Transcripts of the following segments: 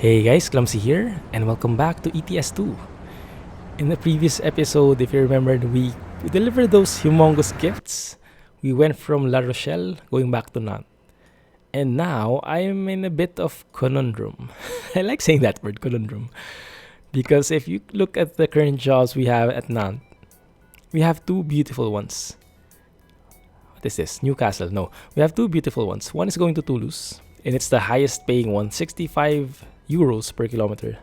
Hey guys, Clumsy here, and welcome back to ETS2. In the previous episode, if you remembered, we delivered those humongous gifts. We went from La Rochelle going back to Nantes. And now I am in a bit of conundrum. I like saying that word, conundrum. Because if you look at the current jobs we have at Nantes, we have two beautiful ones. What is this? Newcastle? No. We have two beautiful ones. One is going to Toulouse, and it's the highest paying one, 65 euros per kilometer.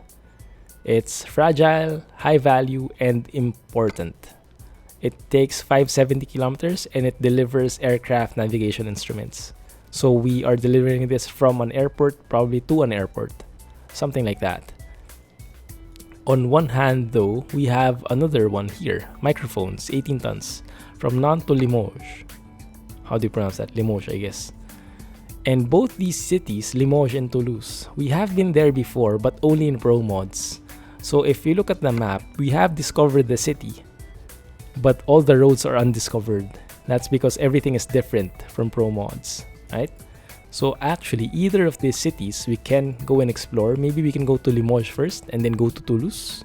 It's fragile, high value, and important. It takes 570 kilometers and it delivers aircraft navigation instruments. So we are delivering this from an airport, probably to an airport. Something like that. On one hand though, we have another one here. Microphones, 18 tons. From Nantes to Limoges. How do you pronounce that? Limoges, I guess. And both these cities, Limoges and Toulouse, we have been there before but only in pro mods. So if you look at the map, we have discovered the city, but all the roads are undiscovered. That's because everything is different from pro mods, right? So actually, either of these cities we can go and explore. Maybe we can go to Limoges first and then go to Toulouse.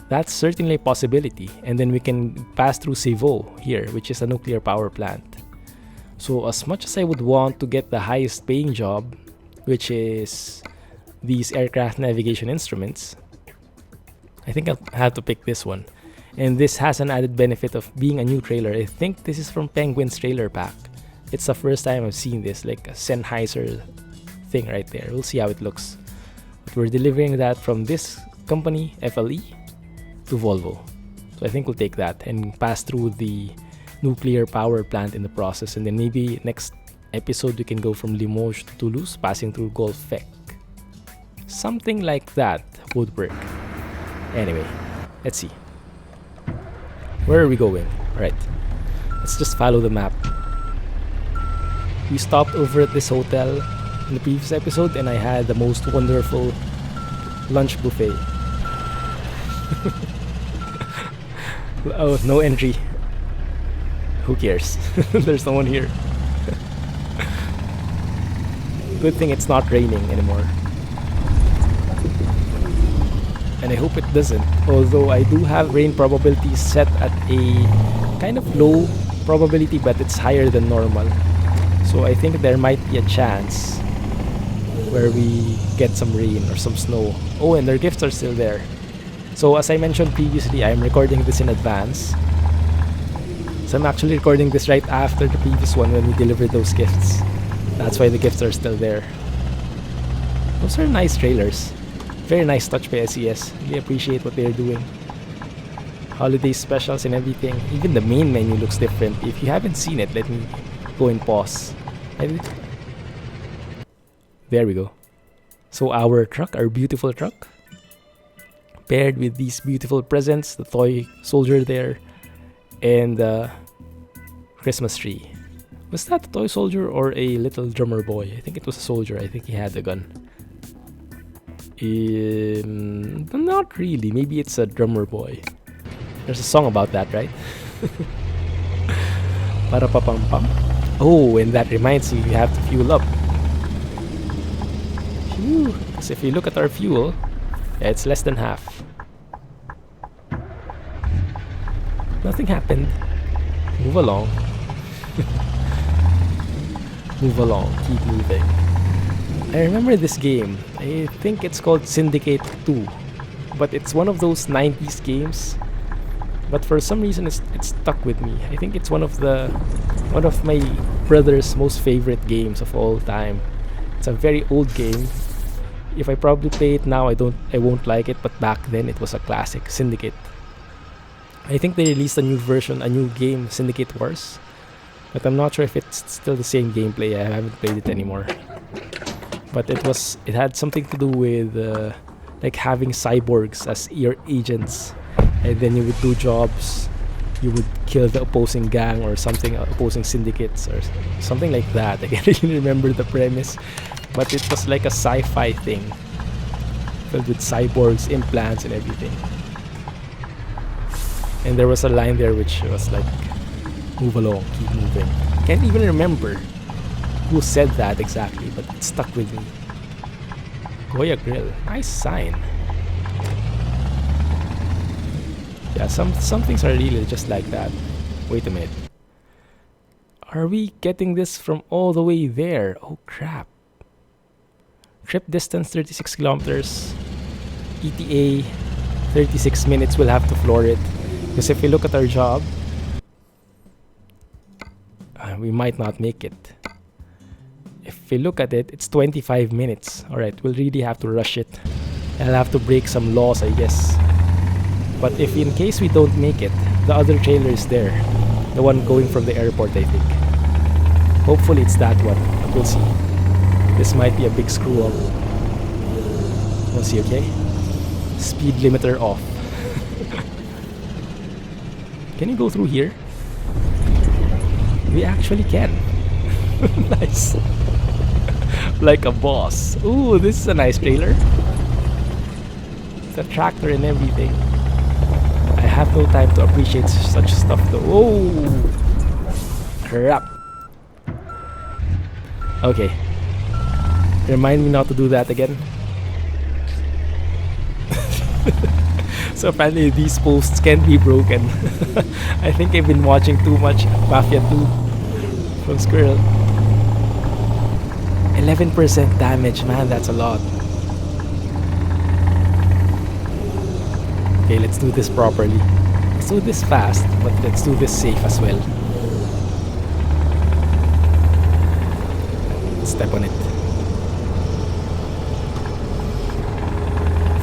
That's certainly a possibility. And then we can pass through Civaux here, which is a nuclear power plant. So as much as I would want to get the highest paying job, which is these aircraft navigation instruments, I think I'll have to pick this one. And this has an added benefit of being a new trailer. I think this is from Penguin's trailer pack. It's the first time I've seen this, like a Sennheiser thing right there. We'll see how it looks. But we're delivering that from this company, FLE, to Volvo. So I think we'll take that and pass through the nuclear power plant in the process, and then maybe next episode we can go from Limoges to Toulouse, passing through Golfec. Something like that would work. Anyway, let's see. Where are we going? Alright, let's just follow the map. We stopped over at this hotel in the previous episode and I had the most wonderful lunch buffet. Oh, no entry. Who cares? There's no one here. Good thing it's not raining anymore. And I hope it doesn't. Although I do have rain probability set at a kind of low probability, but it's higher than normal. So I think there might be a chance where we get some rain or some snow. Oh, and their gifts are still there. So as I mentioned previously, I'm recording this in advance. So I'm actually recording this right after the previous one when we delivered those gifts. That's why the gifts are still there. Those are nice trailers. Very nice touch by SES. Really appreciate what they're doing. Holiday specials and everything. Even the main menu looks different. If you haven't seen it, let me go and pause. There we go. So our truck, our beautiful truck, paired with these beautiful presents, the toy soldier there, and the Christmas tree. Was that a toy soldier or a little drummer boy? I think it was a soldier. I think he had a gun. Not really. Maybe it's a drummer boy. There's a song about that, right? Para pa pam pam. Oh, and that reminds me, we have to fuel up. Because if you look at our fuel, yeah, it's less than half. Nothing happened. Move along. Move along. Keep moving. I remember this game. I think it's called Syndicate 2. But it's one of those 90s games. But for some reason it's stuck with me. I think it's one of my brother's most favorite games of all time. It's a very old game. If I probably play it now, I won't like it, but back then it was a classic. Syndicate. I think they released a new version, a new game, Syndicate Wars. But I'm not sure if it's still the same gameplay. I haven't played it anymore. But it had something to do with like having cyborgs as your agents. And then you would do jobs. You would kill the opposing gang or something, opposing syndicates or something like that. I can't really remember the premise. But it was like a sci-fi thing. Filled with cyborgs, implants and everything. And there was a line there which was like, move along, keep moving. Can't even remember who said that exactly, but it stuck with me. Goya Grill. Nice sign. Yeah, some things are really just like that. Wait a minute. Are we getting this from all the way there? Oh crap. Trip distance 36 kilometers. ETA 36 minutes. We'll have to floor it. Because if we look at our job, we might not make it. If we look at it, it's 25 minutes. Alright, we'll really have to rush it. I'll have to break some laws, I guess. But if in case we don't make it, the other trailer is there. The one going from the airport, I think. Hopefully it's that one, but we'll see. This might be a big screw up. We'll see, okay? Speed limiter off. Can you go through here? We actually can. Nice. Like a boss. Ooh, this is a nice trailer. It's a tractor and everything. I have no time to appreciate such stuff though. Oh, crap. Okay. Remind me not to do that again. So apparently these posts can't be broken. I think I've been watching too much Mafia 2 from Squirrel. 11% damage, man, that's a lot. Okay, let's do this properly. Let's do this fast, but let's do this safe as well. Step on it.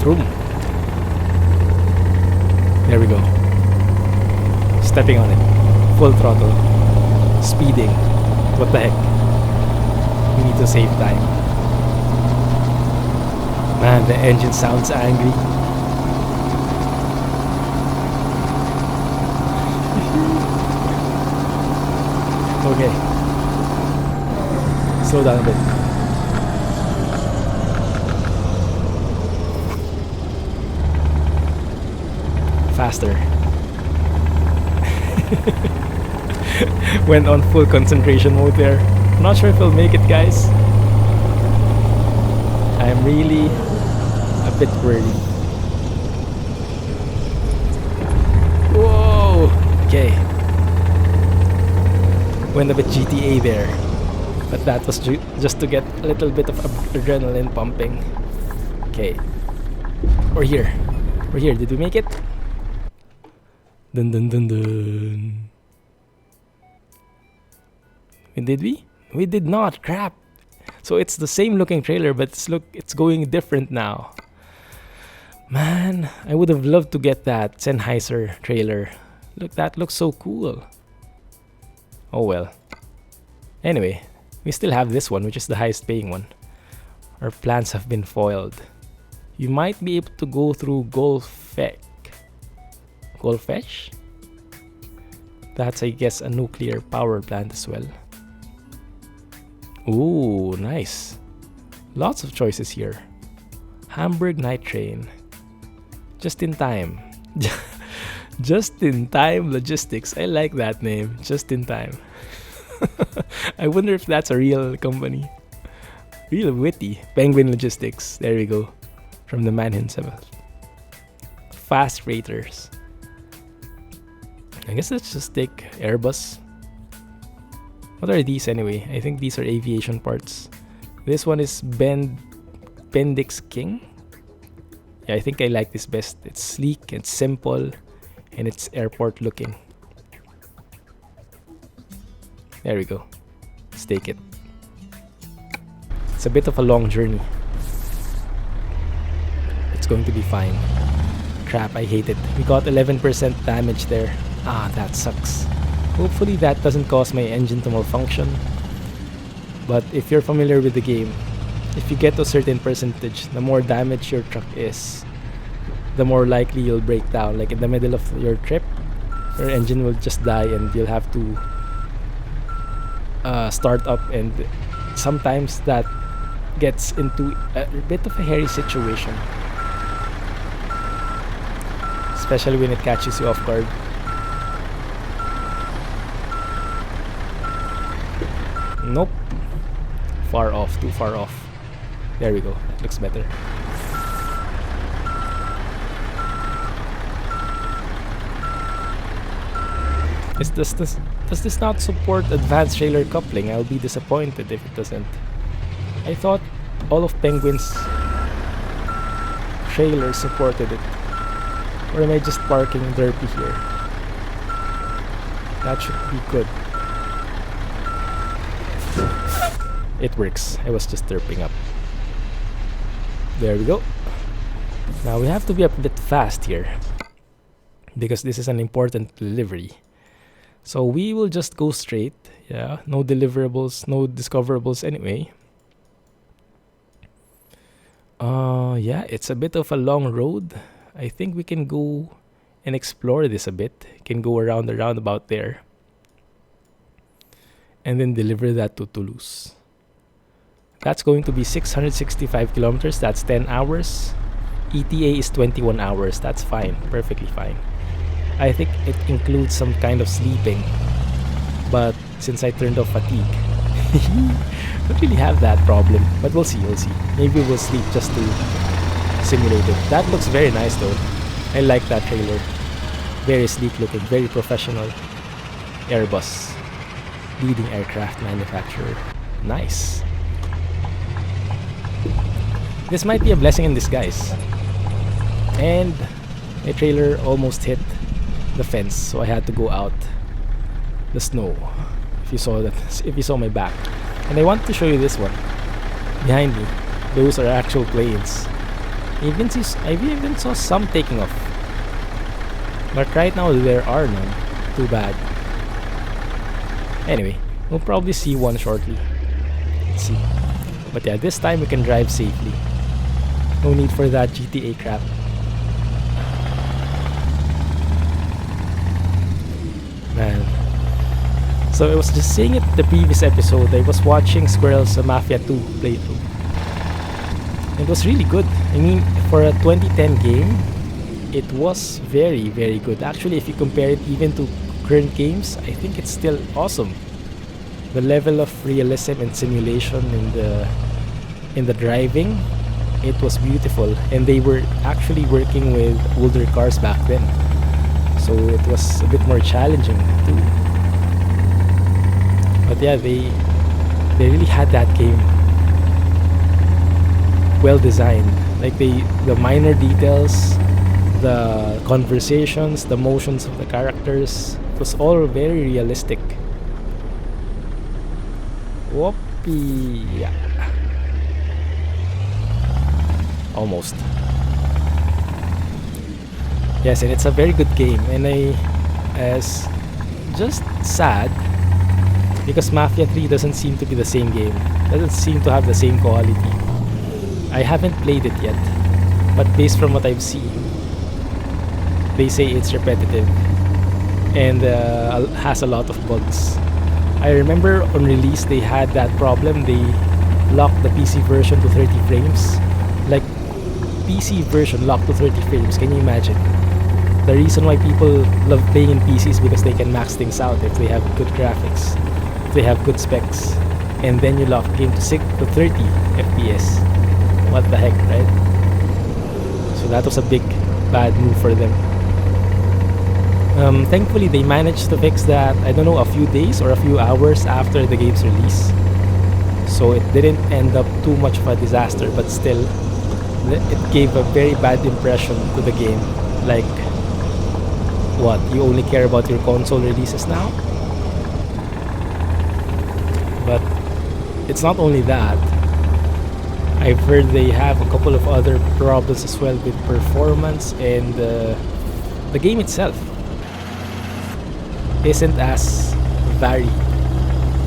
Vroom. There we go. Stepping on it. Full throttle. Speeding. What the heck? We need to save time. Man, the engine sounds angry. Okay. Slow down a bit. Faster. Went on full concentration mode there. Not sure if we'll make it, guys. I'm really a bit worried. Whoa! Okay. Went a bit GTA there. But that was just to get a little bit of adrenaline pumping. Okay. We're here. We're here. Did we make it? Dun dun dun dun. Did we? We did not. Crap. So it's the same looking trailer, but it's going different now. Man, I would have loved to get that Sennheiser trailer. Look, that looks so cool. Oh well. Anyway, we still have this one, which is the highest paying one. Our plans have been foiled. You might be able to go through Golfech? That's, I guess, a nuclear power plant as well. Ooh, nice. Lots of choices here. Hamburg Night Train. Just in time. Just in time logistics. I like that name. Just in time. I wonder if that's a real company. Real witty. Penguin Logistics. There we go. From the man himself. Fast freighters. I guess let's just take Airbus. What are these anyway? I think these are aviation parts. This one is Bendix King. Yeah, I think I like this best. It's sleek, it's simple, and it's airport looking. There we go. Let's take it. It's a bit of a long journey. It's going to be fine. Crap, I hate it. We got 11% damage there. Ah, that sucks. Hopefully that doesn't cause my engine to malfunction. But if you're familiar with the game, if you get to a certain percentage, the more damage your truck is, the more likely you'll break down. Like in the middle of your trip, your engine will just die and you'll have to start up, and sometimes that gets into a bit of a hairy situation. Especially when it catches you off guard. Nope. Far off, too far off. There we go. That looks better. Does this not support advanced trailer coupling? I'll be disappointed if it doesn't. I thought all of Penguin's trailers supported it. Or am I just parking derpy here? That should be good. It works. I was just derping up. There we go. Now we have to be a bit fast here, because this is an important delivery. So we will just go straight. Yeah, no deliverables, no discoverables anyway. Yeah, it's a bit of a long road. I think we can go and explore this a bit. Can go around the roundabout there. And then deliver that to Toulouse. That's going to be 665 kilometers. That's 10 hours. ETA is 21 hours. That's fine. Perfectly fine. I think it includes some kind of sleeping. But since I turned off fatigue, don't really have that problem. But we'll see. Maybe we'll sleep just to simulate it. That looks very nice though. I like that trailer. Very sleek looking. Very professional. Airbus. Leading aircraft manufacturer. Nice. This might be a blessing in disguise. And my trailer almost hit the fence, so I had to go out the snow. If you saw that, if you saw my back. And I want to show you this one behind me. Those are actual planes. I even saw some taking off. But right now there are none. Too bad. Anyway, we'll probably see one shortly. Let's see. But yeah, this time we can drive safely. No need for that GTA crap. Man. So I was just saying it the previous episode, I was watching Squirrel's Mafia 2 playthrough. It was really good. I mean, for a 2010 game, it was very, very good. Actually, if you compare it even to current games, I think it's still awesome. The level of realism and simulation in the driving, it was beautiful. And they were actually working with older cars back then, so it was a bit more challenging too. But yeah, they really had that game well designed. Like the minor details, the conversations, the motions of the characters, it was all very realistic. Whoopee, yeah. Almost. Yes, and it's a very good game, and as just sad because Mafia 3 doesn't seem to be the same game. Doesn't seem to have the same quality. I haven't played it yet, but based from what I've seen, they say it's repetitive and has a lot of bugs. I remember on release they had that problem. They locked the PC version to 30 frames. Like, PC version locked to 30 frames. Can you imagine? The reason why people love playing in PC is because they can max things out if they have good graphics, if they have good specs, and then you lock the game to 30 FPS. What the heck, right? So that was a big bad move for them. Thankfully they managed to fix that, I don't know, a few days or a few hours after the game's release. So it didn't end up too much of a disaster, but still it gave a very bad impression to the game. Like, what, you only care about your console releases now? But it's not only that. I've heard they have a couple of other problems as well with performance, and the game itself isn't as varied.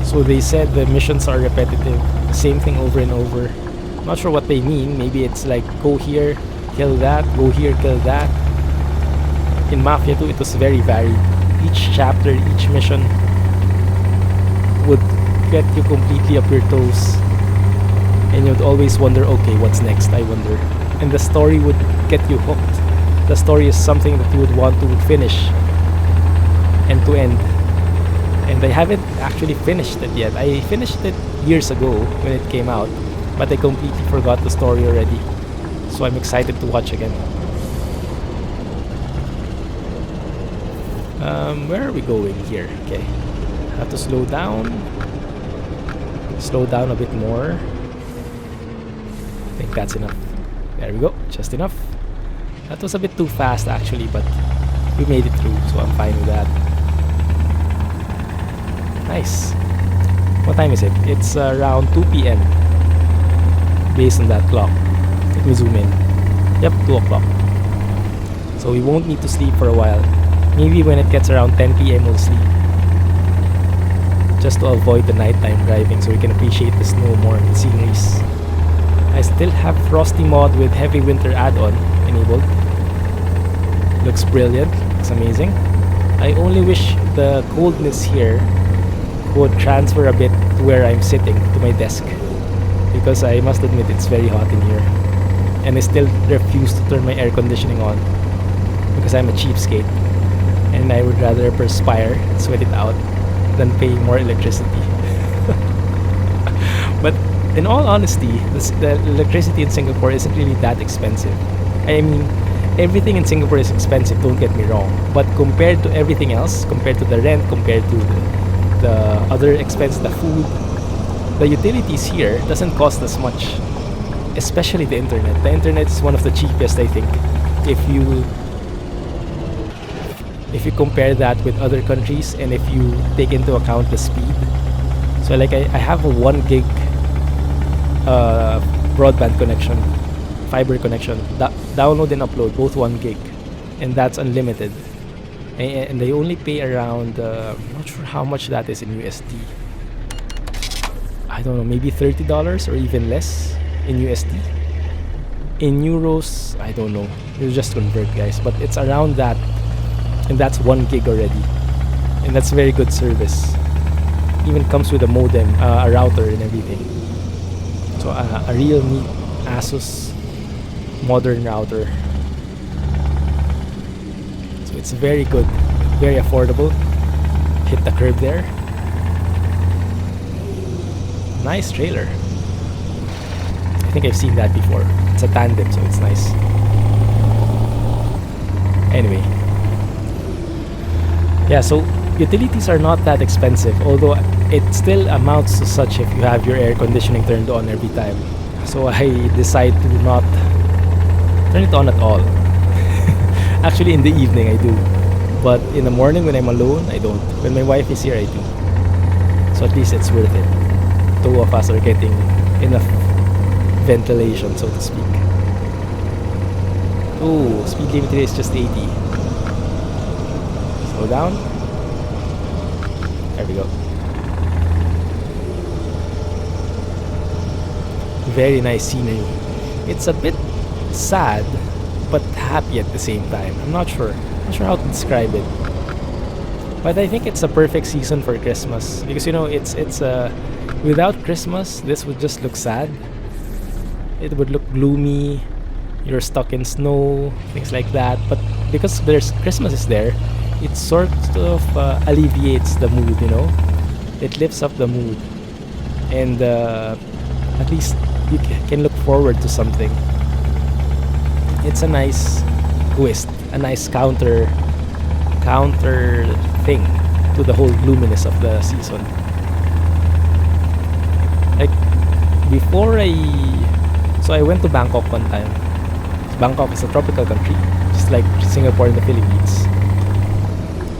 So they said the missions are repetitive, the same thing over and over. Not sure what they mean. Maybe it's like, go here, kill that, go here, kill that. In Mafia 2 it was very varied. Each chapter, each mission would get you completely up your toes, and you'd always wonder, okay, what's next, I wonder. And the story would get you hooked. The story is something that you would want to finish end to end. And I haven't actually finished it yet. I finished it years ago when it came out. but I completely forgot the story already. So I'm excited to watch again. Where are we going here? Okay, have to slow down a bit more. I think that's enough. There we go, just enough. That was a bit too fast actually, but we made it through, so I'm fine with that. Nice. What time is it? It's around 2 p.m. based on that clock. Let me zoom in. Yep, 2 o'clock. So we won't need to sleep for a while. Maybe when it gets around 10 p.m. we'll sleep. Just to avoid the nighttime driving so we can appreciate the snow more and the sceneries. I still have Frosty mod with heavy winter add-on enabled. Looks brilliant, looks amazing. I only wish the coldness here would transfer a bit to where I'm sitting, to my desk. Because I must admit it's very hot in here. And I still refuse to turn my air conditioning on. Because I'm a cheapskate. And I would rather perspire, sweat it out, than pay more electricity. But in all honesty, the electricity in Singapore isn't really that expensive. I mean, everything in Singapore is expensive, don't get me wrong. But compared to everything else, compared to the rent, compared to the other expenses, the food, the utilities here doesn't cost as much. Especially the internet. The internet is one of the cheapest, I think. If you compare that with other countries and if you take into account the speed. So like I have a 1 gig broadband connection, fiber connection, download and upload both 1 gig, and that's unlimited, and they only pay around I'm not sure how much that is in USD. I don't know, maybe $30 or even less in USD. In euros, I don't know, you just convert, guys, but it's around that. And that's 1 gig already, and that's very good service. Even comes with a modem, a router and everything. So a real neat Asus modern router. So it's very good, very affordable. Hit the curb there. Nice trailer. I think I've seen that before. It's a tandem, so it's nice. Anyway. Yeah, so utilities are not that expensive, although it still amounts to such if you have your air conditioning turned on every time. So I decide to not turn it on at all. Actually, in the evening I do, but in the morning when I'm alone, I don't. When my wife is here, I do. So at least it's worth it. 2 of us are getting enough ventilation, so to speak. Oh, speed limit here is just 80. Slow down. There we go. Very nice scenery. It's a bit sad, but happy at the same time. I'm not sure how to describe it. But I think it's a perfect season for Christmas because it's without Christmas this would just look sad. It would look gloomy. You're stuck in snow, things like that. But because Christmas is there, it sort of alleviates the mood, It lifts up the mood, and at least you can look forward to something. It's a nice twist, a nice counter thing to the whole gloominess of the season. Like before I went to Bangkok one time. Bangkok is a tropical country, just like Singapore and the Philippines.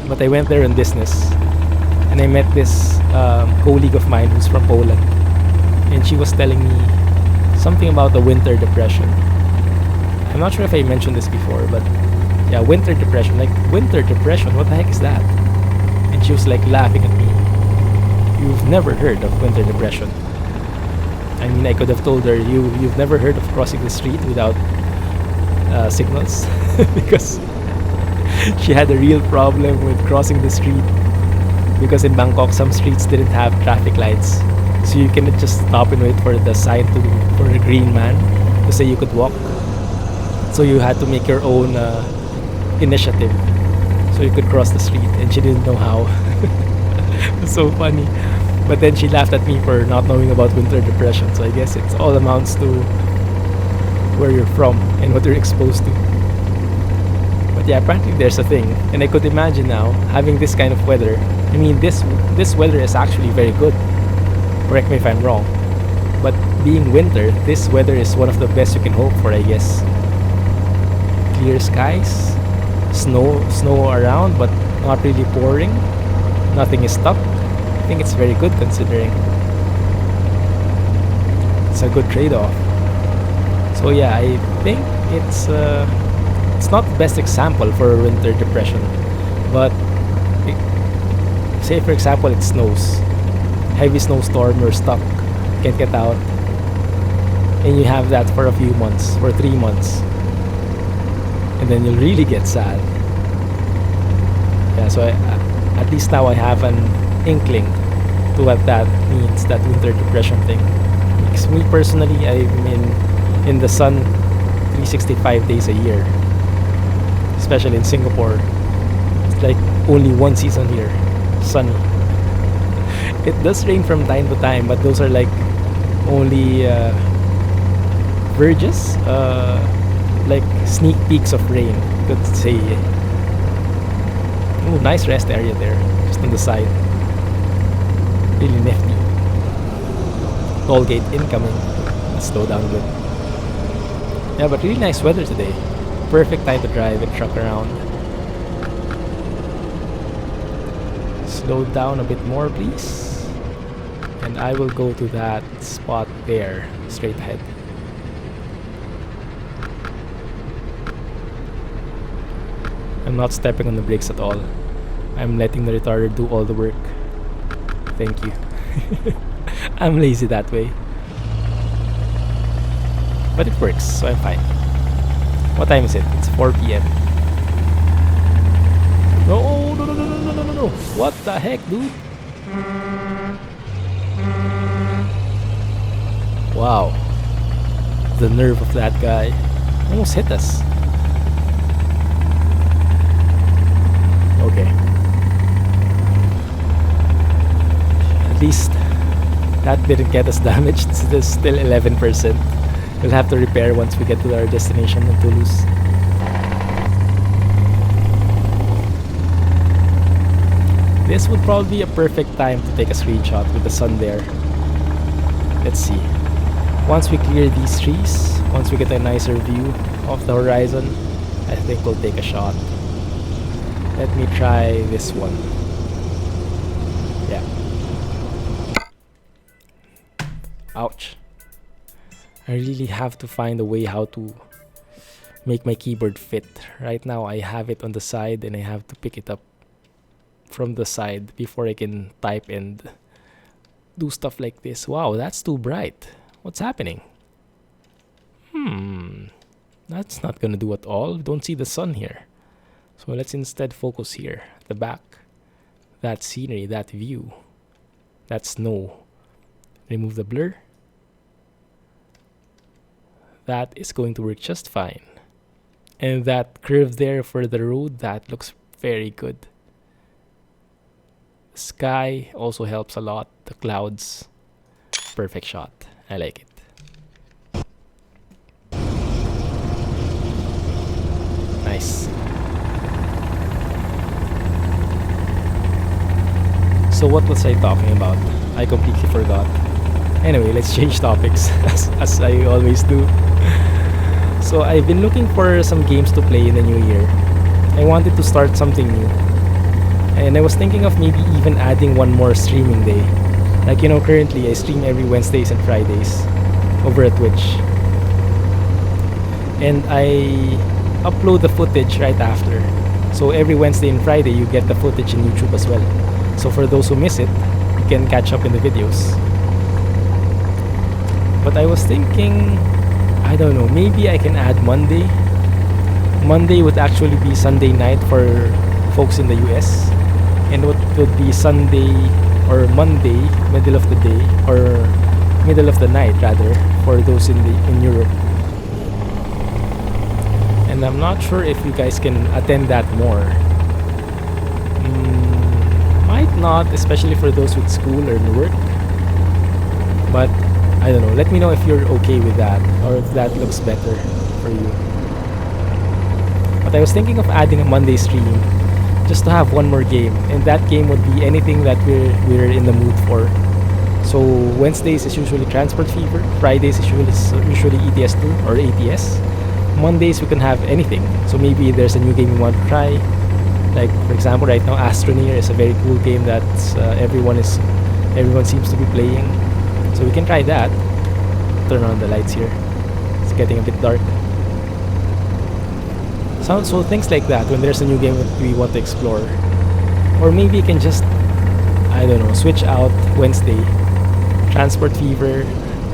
But I went there on business, and I met this colleague of mine who's from Poland, and she was telling me something about the winter depression. I'm not sure if I mentioned this before, but yeah, winter depression. Like, winter depression, what the heck is that? And she was like laughing at me. You've never heard of winter depression? I mean, I could have told her, you've never heard of crossing the street without signals? Because she had a real problem with crossing the street, because in Bangkok some streets didn't have traffic lights, so you cannot just stop and wait for the sign for the green man to say you could walk. So you had to make your own initiative so you could cross the street, and she didn't know how. It's so funny. But then she laughed at me for not knowing about winter depression. So I guess it all amounts to where you're from and what you're exposed to. But yeah, apparently there's a thing, and I could imagine now having this kind of weather. I mean, this weather is actually very good. Correct me if I'm wrong. But being winter, this weather is one of the best you can hope for, I guess. Clear skies, snow around, but not really pouring. Nothing is stuck. I think it's very good considering. It's a good trade-off. So yeah, I think it's not the best example for winter depression, but say for example it snows, heavy snowstorm, you're stuck, can't get out, and you have that for a few months, for 3 months, and then you'll really get sad. Yeah, so at least now I have an inkling to what that means, that winter depression thing. Because me personally, I'm in the sun 365 days a year, especially in Singapore. It's like only one season here, sunny. It does rain from time to time, but those are like only verges, like sneak peeks of rain, could say. Ooh, nice rest area there, just on the side. Really nifty. Toll gate incoming. Let's slow down a bit. Yeah, but really nice weather today. Perfect time to drive a truck around. Slow down a bit more, please. And I will go to that spot there, straight ahead. I'm not stepping on the brakes at all. I'm letting the retarder do all the work. Thank you. I'm lazy that way. But it works, so I'm fine. What time is it? It's 4 p.m. No, no, no, no, no, no, no, no. What the heck, dude? Wow. The nerve of that guy. Almost hit us. Okay. At least that didn't get us damaged. There's still 11%. We'll have to repair once we get to our destination in Toulouse. This would probably be a perfect time to take a screenshot with the sun there. Let's see. Once we clear these trees, once we get a nicer view of the horizon, I think we'll take a shot. Let me try this one. Yeah. Ouch. I really have to find a way how to make my keyboard fit. Right now I have it on the side and I have to pick it up from the side before I can type and do stuff like this. Wow, that's too bright. What's happening? That's not gonna do at all. Don't see the sun here. So let's instead focus here at the back. That scenery, that view, that snow. Remove the blur. That is going to work just fine. And that curve there for the road, that looks very good. The sky also helps a lot. The clouds. Perfect shot. I like it. Nice. So what was I talking about? I completely forgot. Anyway, let's change topics as I always do. So I've been looking for some games to play in the new year. I wanted to start something new. And I was thinking of maybe even adding one more streaming day. Like, you know, currently I stream every Wednesdays and Fridays over at Twitch. And I upload the footage right after. So every Wednesday and Friday you get the footage in YouTube as well. So for those who miss it, you can catch up in the videos. But I was thinking, I don't know, maybe I can add Monday. Monday would actually be Sunday night for folks in the US. And what would be Sunday or Monday, middle of the day, or middle of the night rather, for those in Europe. And I'm not sure if you guys can attend that more. Might not, especially for those with school or work. But I don't know. Let me know if you're okay with that or if that looks better for you. But I was thinking of adding a Monday stream just to have one more game, and that game would be anything that we're in the mood for. So Wednesdays is usually Transport Fever, Fridays is usually ETS2 or ATS. Mondays we can have anything. So maybe there's a new game you want to try. Like for example, right now Astroneer is a very cool game that everyone seems to be playing. So we can try that. Turn on the lights here. It's getting a bit dark. So things like that, when there's a new game that we want to explore. Or maybe you can just, I don't know, switch out Wednesday, Transport Fever,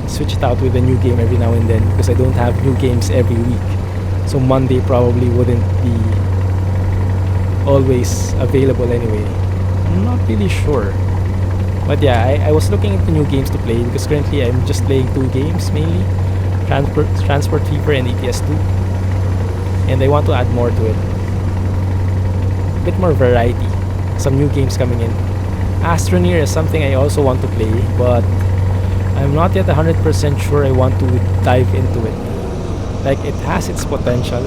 switch it out with a new game every now and then, because I don't have new games every week. So Monday probably wouldn't be always available anyway. I'm not really sure. But yeah, I was looking into new games to play, because currently I'm just playing 2 games mainly, Transport Fever and ETS2. And I want to add more to it. A bit more variety. Some new games coming in. Astroneer is something I also want to play, but I'm not yet 100% sure I want to dive into it. Like, it has its potential.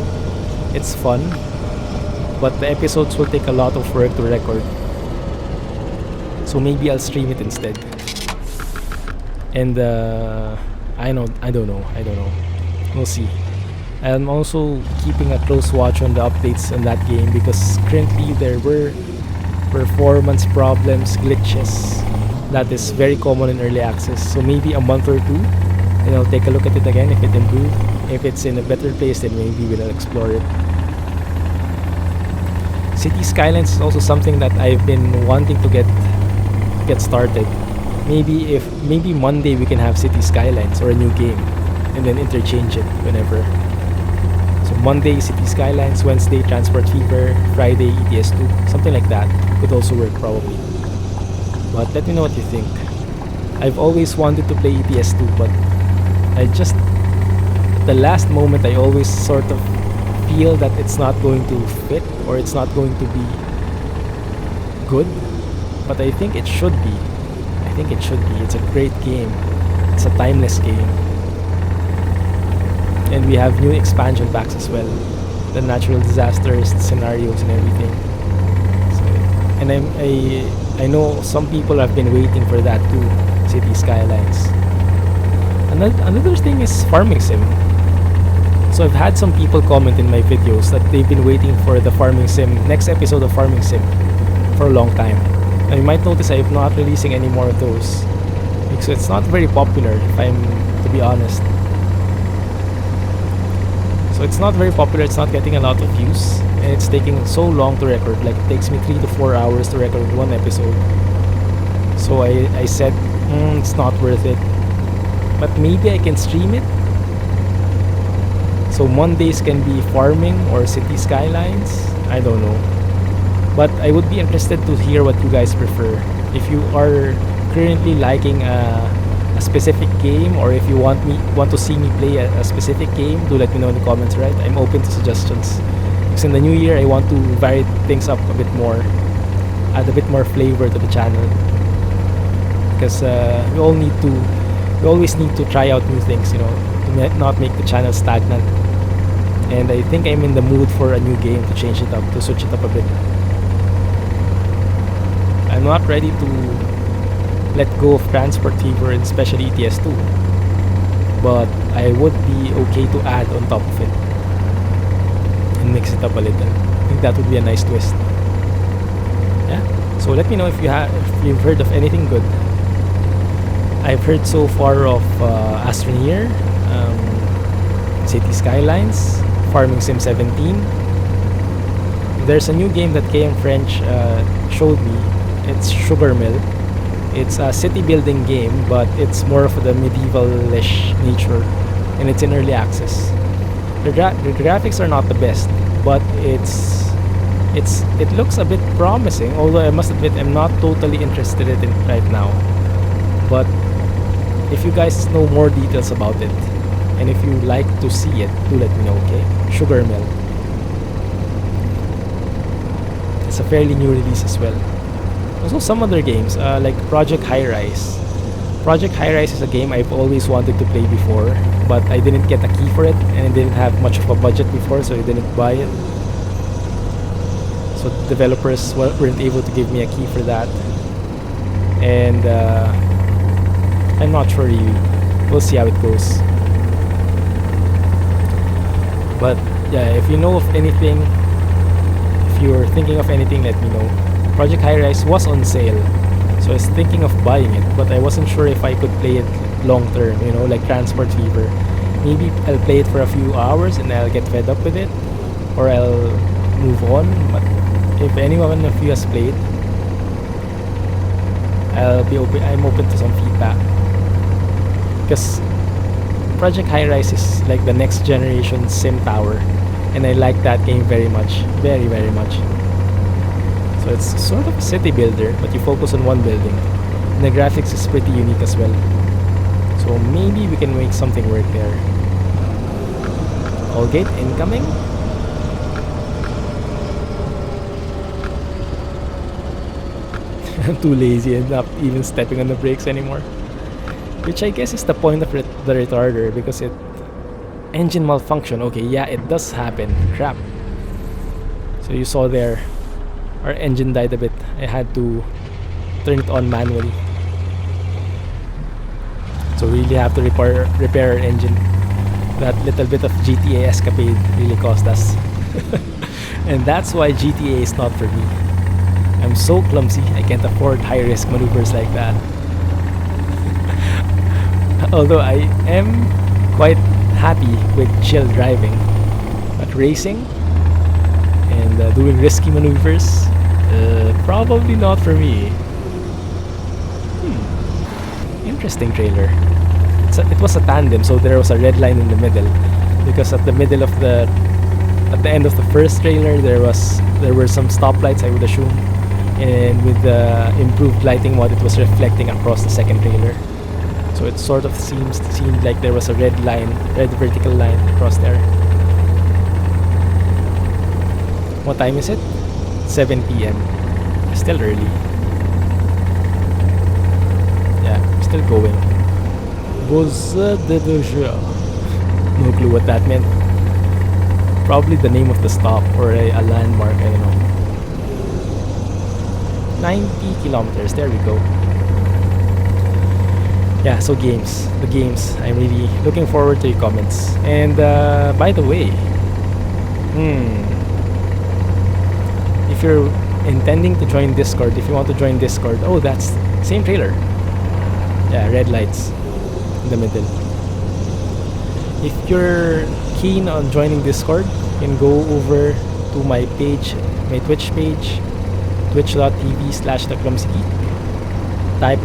It's fun. But the episodes will take a lot of work to record. So maybe I'll stream it instead. And I don't know. We'll see. I'm also keeping a close watch on the updates on that game, because currently there were performance problems, glitches. That is very common in early access. So maybe a month or 2 and I'll take a look at it again if it improved. If it's in a better place, then maybe we'll explore it. City Skylines is also something that I've been wanting to get started. Maybe Monday we can have City Skylines or a new game, and then interchange it whenever. So Monday, City Skylines, Wednesday, Transport Fever, Friday, ETS2, something like that. Could also work probably. But let me know what you think. I've always wanted to play ETS2, but at the last moment, I always sort of feel that it's not going to fit, or it's not going to be good. But I think it should be. It's a great game. It's a timeless game. And we have new expansion packs as well, the natural disasters, the scenarios, and everything. So, and I know some people have been waiting for that too, City Skylines. Another thing is farming sim. So I've had some people comment in my videos that they've been waiting for the farming sim, next episode of farming sim, for a long time. And you might notice I'm not releasing any more of those, because it's not very popular, if I'm to be honest. So it's not very popular, it's not getting a lot of views, and it's taking so long to record. Like, it takes me 3 to 4 hours to record one episode. So I said, it's not worth it. But maybe I can stream it. So Mondays can be farming or City Skylines. I don't know. But I would be interested to hear what you guys prefer. If you are currently liking a specific game, or if you want to see me play a specific game, do let me know in the comments, right? I'm open to suggestions. Because in the new year, I want to vary things up a bit more, add a bit more flavor to the channel. Because we always need to try out new things, to not make the channel stagnant. And I think I'm in the mood for a new game to change it up, to switch it up a bit. I'm not ready to let go of Transport Fever and especially ETS2, but I would be okay to add on top of it and mix it up a little. I think that would be a nice twist. Yeah. So let me know if you've heard of anything good. I've heard so far of Astroneer, City Skylines, Farming Sim 17. There's a new game that KM French showed me. It's Sugar Mill. It's a city building game, but it's more of the medieval-ish nature, and it's in early access. The graphics are not the best, but it looks a bit promising, although I must admit I'm not totally interested in it right now. But if you guys know more details about it, and if you like to see it, do let me know, okay? Sugar Mill. It's a fairly new release as well. Also some other games, like Project High Rise. Project High Rise is a game I've always wanted to play before, but I didn't get a key for it, and I didn't have much of a budget before, so I didn't buy it. So developers weren't able to give me a key for that, and I'm not sure you. We'll see how it goes. But yeah, if you know of anything, if you're thinking of anything, let me know. Project High Rise was on sale, so I was thinking of buying it, but I wasn't sure if I could play it long term, like Transport Fever. Maybe I'll play it for a few hours and I'll get fed up with it, or I'll move on. But if anyone of you has played, I'm open to some feedback, because Project High Rise is like the next generation sim tower, and I like that game very much, very very much. So it's sort of a city builder, but you focus on one building, and the graphics is pretty unique as well. So maybe we can make something work there. All gate incoming. I'm too lazy and not even stepping on the brakes anymore. Which I guess is the point of the retarder, because engine malfunction. Okay, yeah, it does happen. Crap. So you saw there, our engine died a bit. I had to turn it on manually. So we really have to repair our engine. That little bit of GTA escapade really cost us. And that's why GTA is not for me. I'm so clumsy, I can't afford high-risk maneuvers like that. Although I am quite happy with chill driving, but racing and doing risky maneuvers, probably not for me. Interesting trailer. It was a tandem, so there was a red line in the middle, because at the end of the first trailer there were some stoplights, I would assume, and with the improved lighting mode it was reflecting across the second trailer. So it sort of seemed like there was a red vertical line across there. What time is it? 7 p.m. Still early. Yeah, still going. No clue what that meant. Probably the name of the stop or a landmark, I don't know. 90 kilometers, there we go. Yeah, so the games. I'm really looking forward to your comments. And by the way, if you're intending to join Discord, if you want to join Discord, oh, that's same trailer. Yeah, red lights in the middle. If you're keen on joining Discord, you can go over to my page, my Twitch page, twitch.tv/theclumsy. Type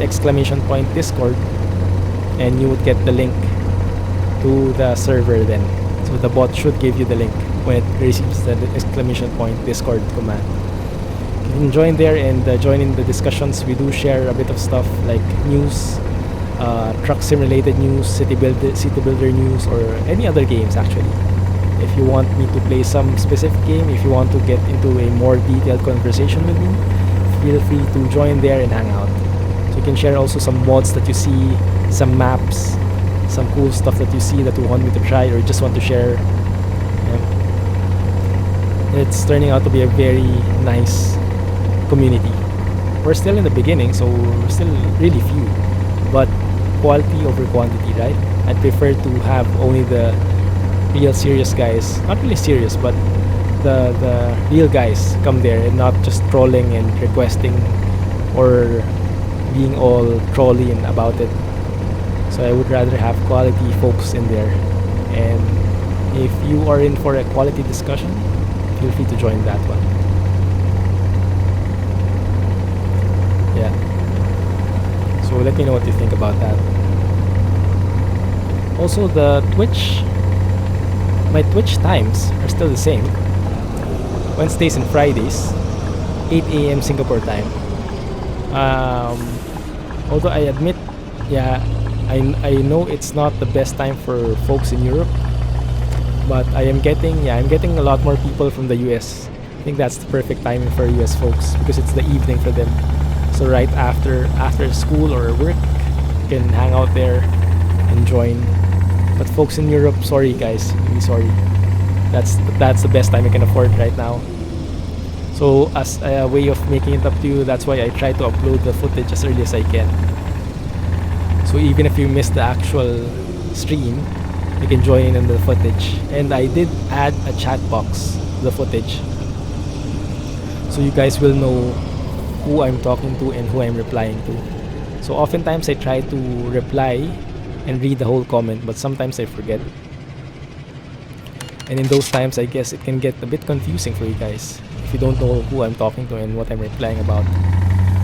!Discord, and you would get the link to the server then. So the bot should give you the link when it receives the !Discord command. You can join there and join in the discussions. We do share a bit of stuff like news, truck sim related news, city builder news, or any other games actually. If you want me to play some specific game, if you want to get into a more detailed conversation with me, feel free to join there and hang out. So you can share also some mods that you see, some maps, some cool stuff that you see that you want me to try or just want to share. It's turning out to be a very nice community. We're still in the beginning, so we're still really few, but quality over quantity, right? I'd prefer to have only the real serious guys, not really serious, but the real guys come there and not just trolling and requesting or being all trolly and about it. So I would rather have quality folks in there, and if you are in for a quality discussion, feel free to join that one. Yeah, so let me know what you think about that. Also, my Twitch times are still the same. Wednesdays and Fridays, 8 a.m. Singapore time. Although I admit, yeah, I know it's not the best time for folks in Europe, but I'm getting a lot more people from the US. I think that's the perfect timing for US folks because it's the evening for them. So So right after school or work, you can hang out there and join. But folks in Europe, sorry guys, really sorry. That's the best time you can afford right now. So as a way of making it up to you, that's why I try to upload the footage as early as I can. So even if you miss the actual stream, you can join in the footage. And I did add a chat box to the footage, so you guys will know who I'm talking to and who I'm replying to. So oftentimes I try to reply and read the whole comment, but sometimes I forget. And in those times, I guess it can get a bit confusing for you guys if you don't know who I'm talking to and what I'm replying about.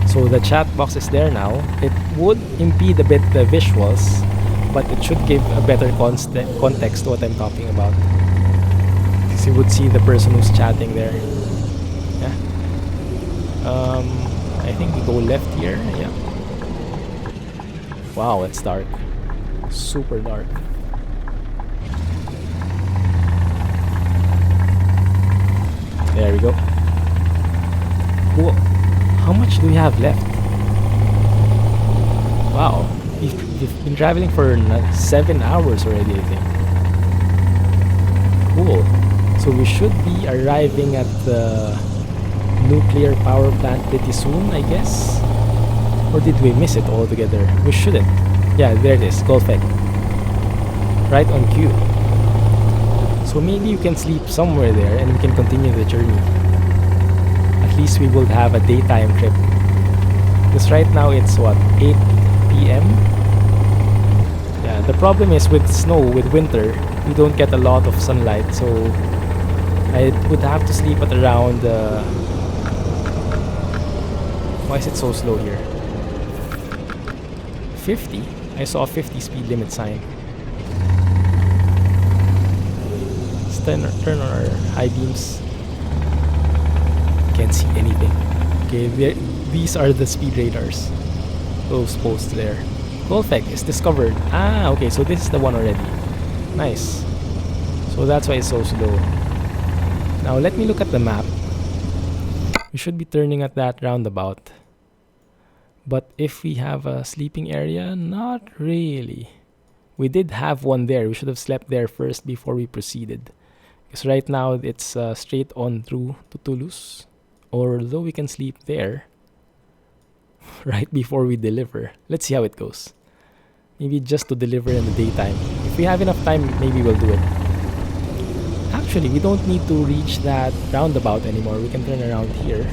So the chat box is there now. It would impede a bit the visuals, but it should give a better context to what I'm talking about. Because you would see the person who's chatting there. Yeah. I think we go left here. Yeah. Wow, it's dark. Super dark. There we go. Cool. How much do we have left? Wow, we've been traveling for 7 hours already, I think. Cool. So we should be arriving at the nuclear power plant pretty soon, I guess. Or did we miss it altogether? We shouldn't. Yeah, there it is, Golf Egg. Right on cue. So maybe you can sleep somewhere there and we can continue the journey. At least we will have a daytime trip. Because right now it's what, 8 p.m? Yeah, the problem is with snow, with winter, we don't get a lot of sunlight, so I would have to sleep at around why is it so slow here? 50? I saw a 50 speed limit sign. Let's turn on our high beams. Can't see anything. Okay, these are the speed radars. Those posts there. Golfec is discovered. Ah, okay, so this is the one already. Nice. So that's why it's so slow. Now let me look at the map. We should be turning at that roundabout. But if we have a sleeping area, not really. We did have one there. We should have slept there first before we proceeded. Because right now it's straight on through to Toulouse. Although we can sleep there right before we deliver. Let's see how it goes. Maybe just to deliver in the daytime. If we have enough time, maybe we'll do it. Actually, we don't need to reach that roundabout anymore. We can turn around here,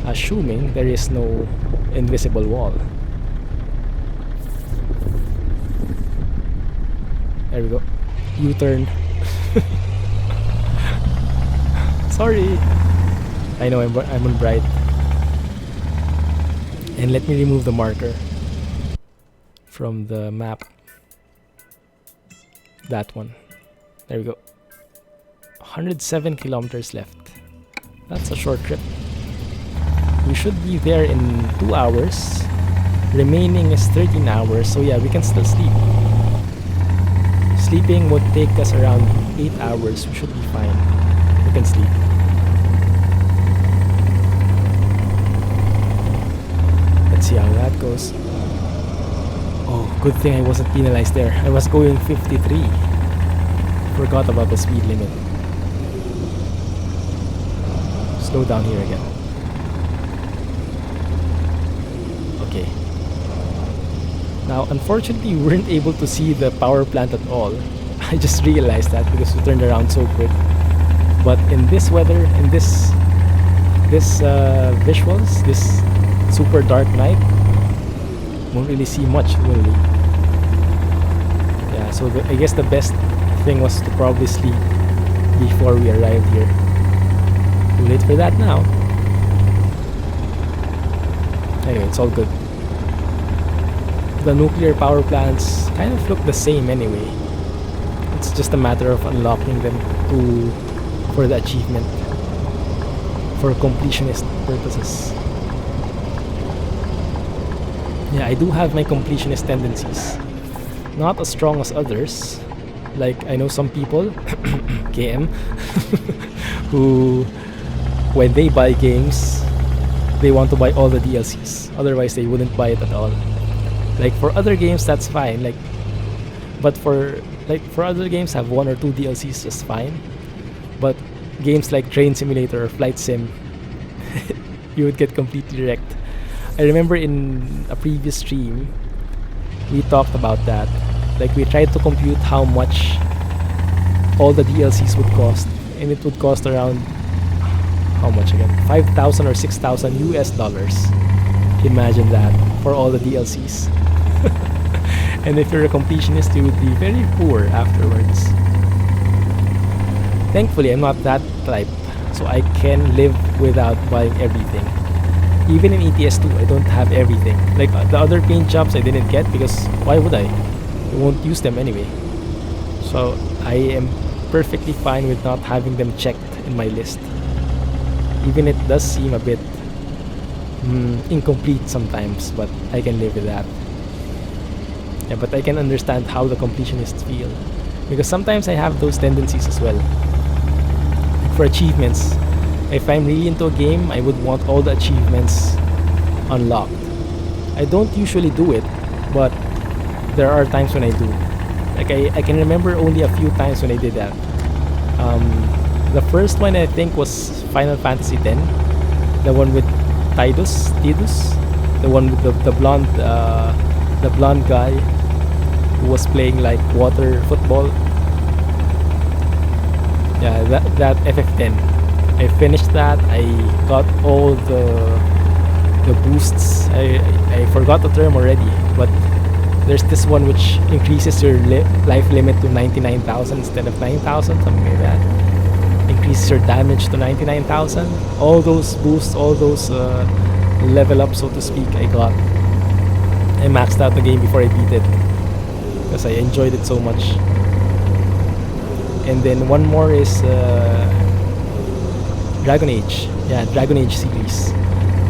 assuming there is no invisible wall. There we go. U-turn. Sorry. I know I'm on bright. And let me remove the marker from the map. That one. There we go. 107 kilometers left. That's a short trip. We should be there in 2 hours. Remaining is 13 hours. So yeah, we can still sleep. Sleeping would take us around 8 hours. We should be fine. We can sleep. Let's see how that goes. Oh, good thing I wasn't penalized there. I was going 53. Forgot about the speed limit. Slow down here again. Okay. Now, unfortunately, we weren't able to see the power plant at all. I just realized that because we turned around so quick. But in this weather, in this visuals, this super dark night, won't really see much, will we? Yeah, so I guess the best thing was to probably sleep before we arrived here. Too late for that now. Anyway, it's all good. The nuclear power plants kind of look the same anyway. It's just a matter of unlocking them for the achievement, for completionist purposes. Yeah, I do have my completionist tendencies. Not as strong as others. Like, I know some people, KM, who, when they buy games, they want to buy all the DLCs. Otherwise, they wouldn't buy it at all. Like for other games, that's fine. But for other games, have one or two DLCs just fine. But games like Train Simulator or Flight Sim, you would get completely wrecked. I remember in a previous stream, we talked about that. Like we tried to compute how much all the DLCs would cost, and it would cost around how much again? 5,000 or 6,000 US dollars. Imagine that for all the DLCs. And if you're a completionist, you would be very poor afterwards. Thankfully, I'm not that type, so I can live without buying everything. Even in ETS2, I don't have everything. Like the other paint jobs I didn't get because why would I? I won't use them anyway. So I am perfectly fine with not having them checked in my list. Even it does seem a bit incomplete sometimes, but I can live with that. Yeah, but I can understand how the completionists feel, because sometimes I have those tendencies as well. For achievements, if I'm really into a game, I would want all the achievements unlocked. I don't usually do it, but there are times when I do. Like I can remember only a few times when I did that. The first one I think was Final Fantasy X, the one with Tidus, the one with the blonde guy who was playing like water football. Yeah, that FF10. I finished that. I got all the boosts. I forgot the term already, but there's this one which increases your life limit to 99,000 instead of 9,000, something like that. Increases your damage to 99,000. All those boosts, all those level up, so to speak, I got. I maxed out the game before I beat it because I enjoyed it so much. And then one more is Dragon Age. Yeah, Dragon Age series.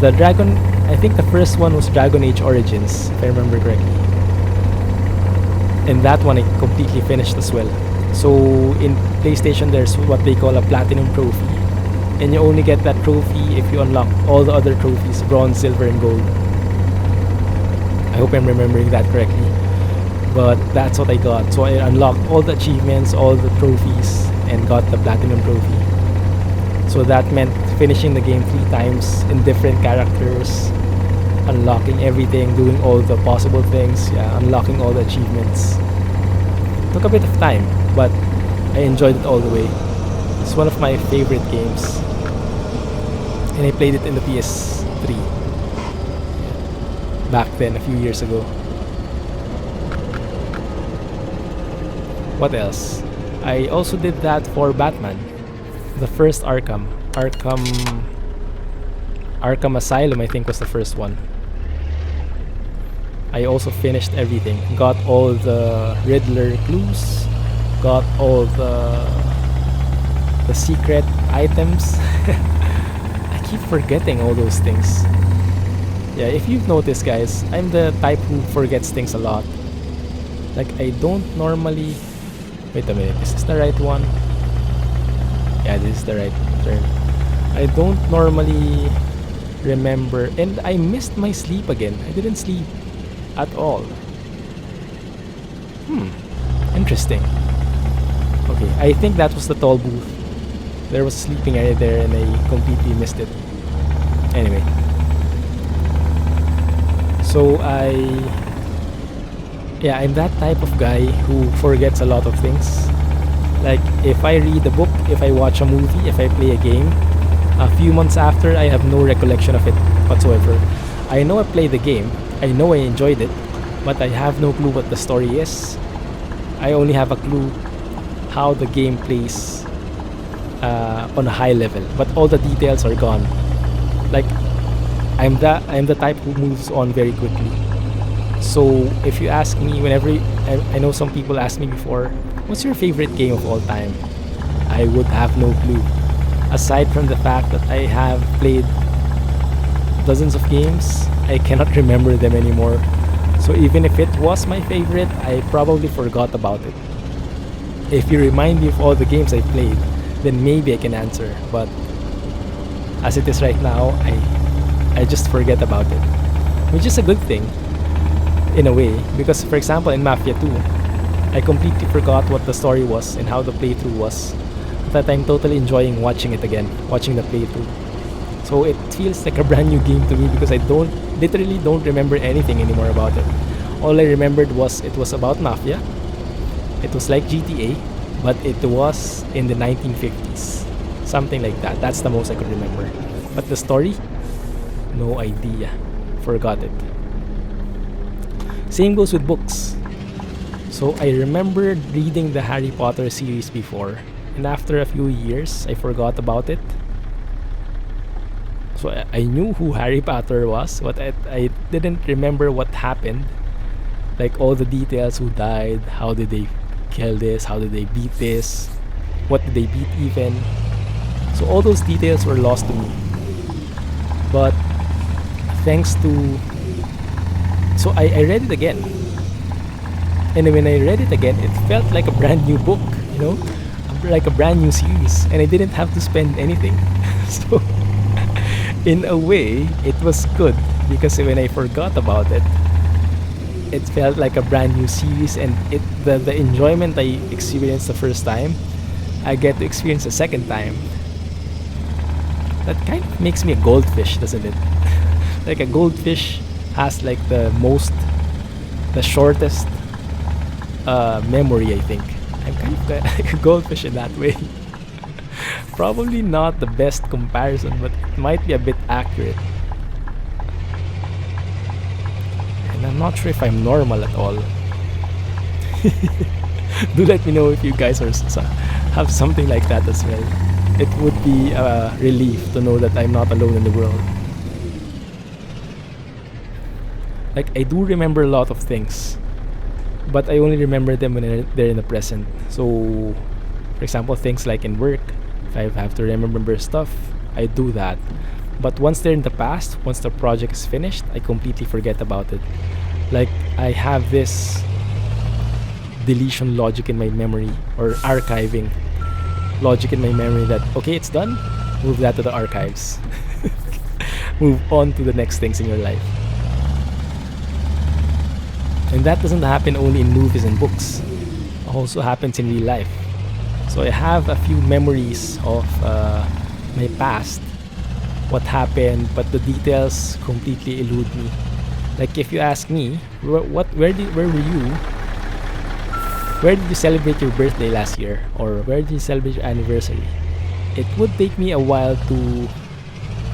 I think the first one was Dragon Age Origins, if I remember correctly. And that one I completely finished as well. So in PlayStation, there's what they call a Platinum Trophy. And you only get that trophy if you unlock all the other trophies, bronze, silver, and gold. I hope I'm remembering that correctly. But that's what I got. So I unlocked all the achievements, all the trophies, and got the Platinum Trophy. So that meant finishing the game 3 times in different characters, unlocking everything, doing all the possible things, unlocking all the achievements. Took a bit of time, but I enjoyed it all the way. It's one of my favorite games. And I played it in the PS3 back then, a few years ago. What else? I also did that for Batman. The first Arkham Asylum, I think, was the first one. I also finished everything. Got all the Riddler clues. Got all the secret items. I keep forgetting all those things. Yeah, if you've noticed, guys, I'm the type who forgets things a lot. Like, I don't normally... Wait a minute, is this the right one? Yeah, this is the right turn. I don't normally remember, and I missed my sleep again. I didn't sleep at all. Interesting. Okay, I think that was the tall booth. There was a sleeping area there and I completely missed it. Anyway. So I'm that type of guy who forgets a lot of things. Like, if I read a book, if I watch a movie, if I play a game, a few months after, I have no recollection of it whatsoever. I know I played the game, I know I enjoyed it, but I have no clue what the story is. I only have a clue how the game plays on a high level, but all the details are gone. Like, I'm the type who moves on very quickly. So if you ask me, whenever I know some people asked me before, what's your favorite game of all time? I would have no clue. Aside from the fact that I have played dozens of games, I cannot remember them anymore. So even if it was my favorite, I probably forgot about it. If you remind me of all the games I've played, then maybe I can answer. But as it is right now, I I just forget about it, which is a good thing in a way, because for example in Mafia 2, I completely forgot what the story was and how the playthrough was, but I'm totally enjoying watching it again, watching the playthrough. So it feels like a brand new game to me because I literally don't remember anything anymore about it. All I remembered was it was about Mafia. It was like GTA, but it was in the 1950s. Something like that. That's the most I could remember. But the story? No idea. Forgot it. Same goes with books. So I remembered reading the Harry Potter series before, and after a few years, I forgot about it. So I knew who Harry Potter was, but I didn't remember what happened. Like all the details, who died, how did they kill this, how did they beat this, what did they beat even. So all those details were lost to me. But thanks to... So I read it again. And when I read it again, it felt like a brand new book, you know? Like a brand new series. And I didn't have to spend anything. So, in a way, it was good. Because when I forgot about it, it felt like a brand new series. And the enjoyment I experienced the first time, I get to experience a second time. That kind of makes me a goldfish, doesn't it? Like a goldfish has like the shortest memory, I think. I'm kind of like a goldfish in that way. Probably not the best comparison, but it might be a bit accurate. And I'm not sure if I'm normal at all. Do let me know if you guys have something like that as well. It would be a relief to know that I'm not alone in the world. Like, I do remember a lot of things, but I only remember them when they're in the present. So, for example, things like in work, if I have to remember stuff, I do that. But once they're in the past, once the project is finished, I completely forget about it. Like, I have this deletion logic in my memory, or archiving logic in my memory that, okay, it's done, move that to the archives. Move on to the next things in your life. And that doesn't happen only in movies and books. It also happens in real life. So I have a few memories of my past, what happened, but the details completely elude me. Like if you ask me, where were you? Where did you celebrate your birthday last year? Or where did you celebrate your anniversary? It would take me a while to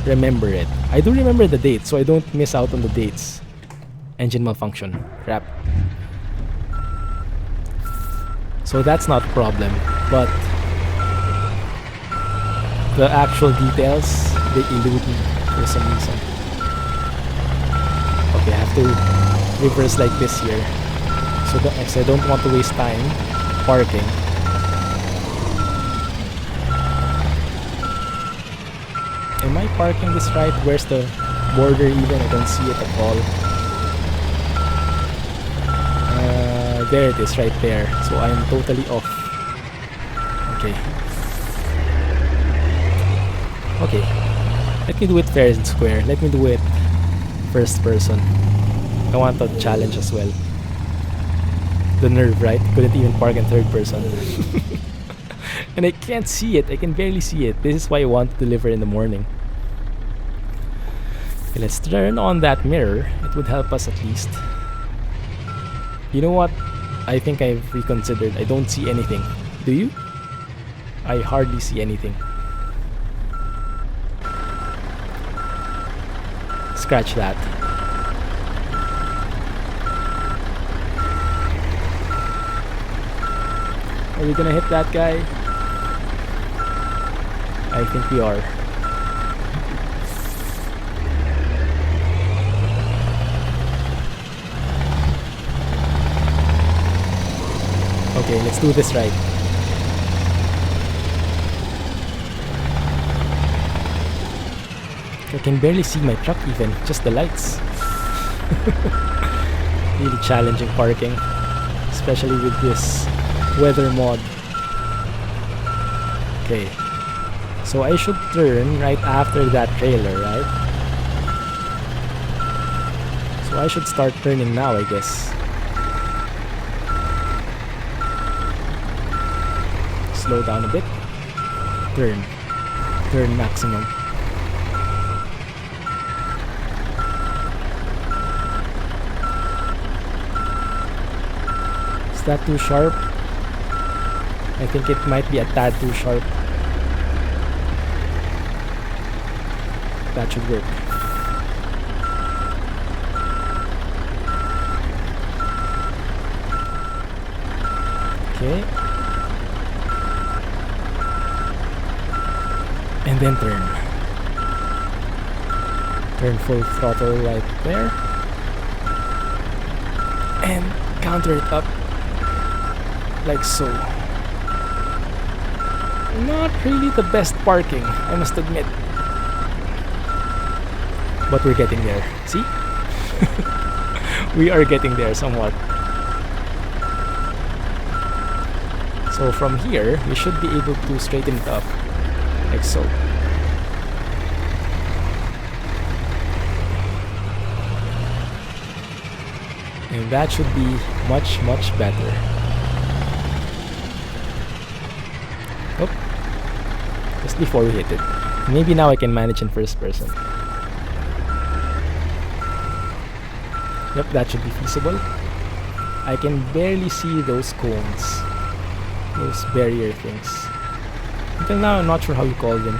remember it. I do remember the dates, so I don't miss out on the dates. Engine malfunction. Crap. So that's not a problem. But the actual details, they elude me for some reason. Okay, I have to reverse like this here. So I don't want to waste time parking. Am I parking this right? Where's the border even? I don't see it at all. There it is, right there. So I'm totally off. Okay. Okay. Let me do it fair and square. Let me do it first person. I want a challenge as well. The nerve, right? Couldn't even park in third person. And I can't see it. I can barely see it. This is why I want to deliver in the morning. Okay, let's turn on that mirror. It would help us at least. You know what? I think I've reconsidered. I don't see anything. Do you? I hardly see anything. Scratch that. Are we gonna hit that guy? I think we are. Okay, let's do this right. I can barely see my truck even, just the lights. Really challenging parking, especially with this weather mod. Okay, so I should turn right after that trailer, right? So I should start turning now, I guess. Slow down a bit. Turn. Turn maximum. Is that too sharp? I think it might be a tad too sharp. That should work. Okay. And then turn. Turn full throttle right there. And counter it up. Like so. Not really the best parking, I must admit. But we're getting there. See? We are getting there somewhat. So from here, we should be able to straighten it up. Like so. And that should be much, much better. Oh. Just before we hit it. Maybe now I can manage in first person. Yep, that should be feasible. I can barely see those cones. Those barrier things. Until now, I'm not sure how you call them.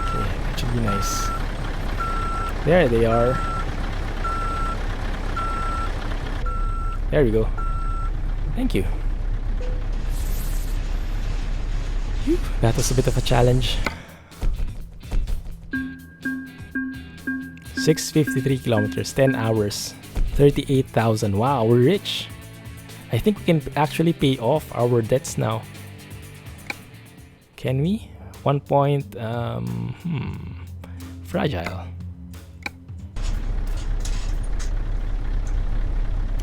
Okay, that should be nice. There they are. There we go. Thank you. Phew, that was a bit of a challenge. 653 kilometers, 10 hours, 38,000. Wow, we're rich. I think we can actually pay off our debts now. Can we? 1 point, fragile.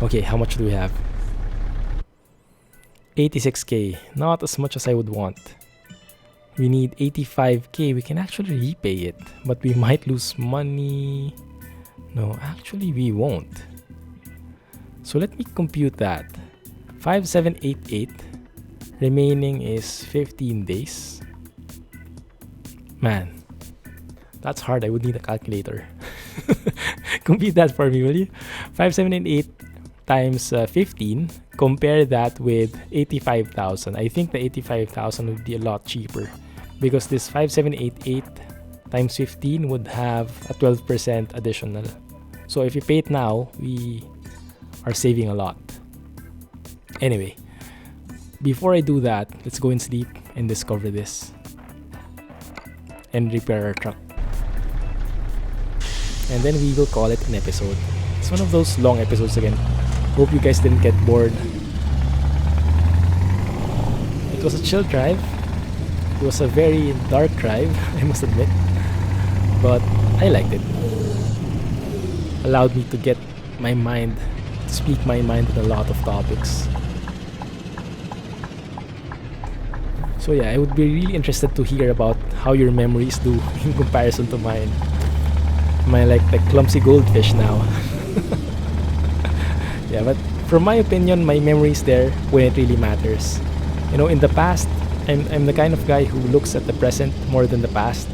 Okay, how much do we have? 86k, not as much as I would want. We need 85k, we can actually repay it, but we might lose money. No, actually we won't. So let me compute that. 5788, remaining is 15 days. Man, that's hard, I would need a calculator. Compute that for me, will you? 5788 times 15, compare that with 85,000. I think the 85,000 would be a lot cheaper because this 5788 times 15 would have a 12% additional. So if you pay it now, we are saving a lot. Anyway, before I do that, let's go and sleep and discover this and repair our truck. And then we will call it an episode. It's one of those long episodes again. Hope you guys didn't get bored. It was a chill drive. It was a very dark drive, I must admit. But I liked it. Allowed me to get my mind, to speak my mind on a lot of topics. So yeah, I would be really interested to hear about how your memories do in comparison to mine. Am I like the clumsy goldfish now? Yeah, but from my opinion, my memories there when it really matters. You know, in the past, I'm the kind of guy who looks at the present more than the past.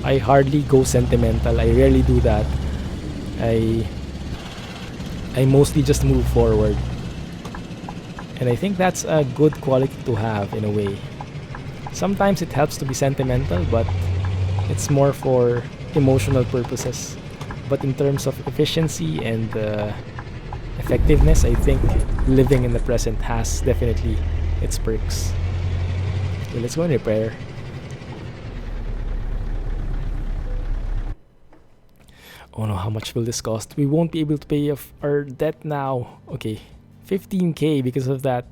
I hardly go sentimental. I rarely do that. I mostly just move forward. And I think that's a good quality to have in a way. Sometimes it helps to be sentimental, but it's more for emotional purposes. But in terms of efficiency and effectiveness, I think living in the present has definitely its perks. Okay, let's go and repair. Oh no, how much will this cost? We won't be able to pay off our debt now. Okay, 15k because of that.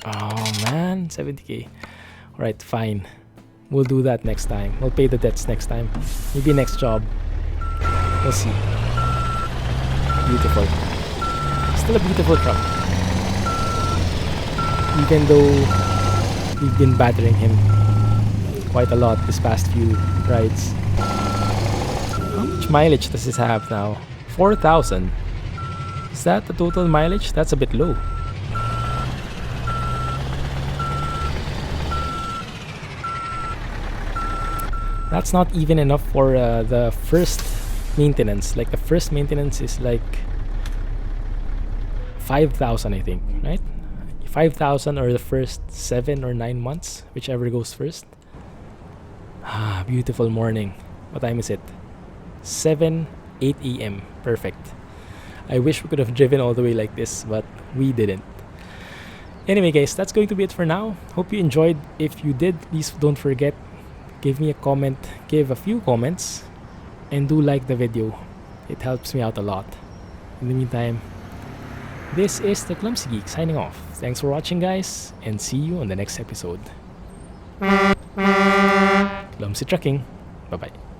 Oh man, 70k. Alright, fine. We'll do that next time. We'll pay the debts next time. Maybe next job. We'll see. Beautiful. Still a beautiful truck. Even though we've been battering him quite a lot this past few rides. How much mileage does this have now? 4,000. Is that the total mileage? That's a bit low. That's not even enough for the first maintenance. Like the first maintenance is like 5,000, I think, right? 5,000 or the first 7 or 9 months, whichever goes first. Ah, beautiful morning. What time is it? 8 a.m. Perfect. I wish we could have driven all the way like this, but we didn't. Anyway, guys, that's going to be it for now. Hope you enjoyed. If you did, please don't forget, give me a comment, give a few comments, and do like the video. It helps me out a lot. In the meantime, this is the Clumsy Geek signing off. Thanks for watching, guys, and see you on the next episode. Clumsy Trucking. Bye-bye.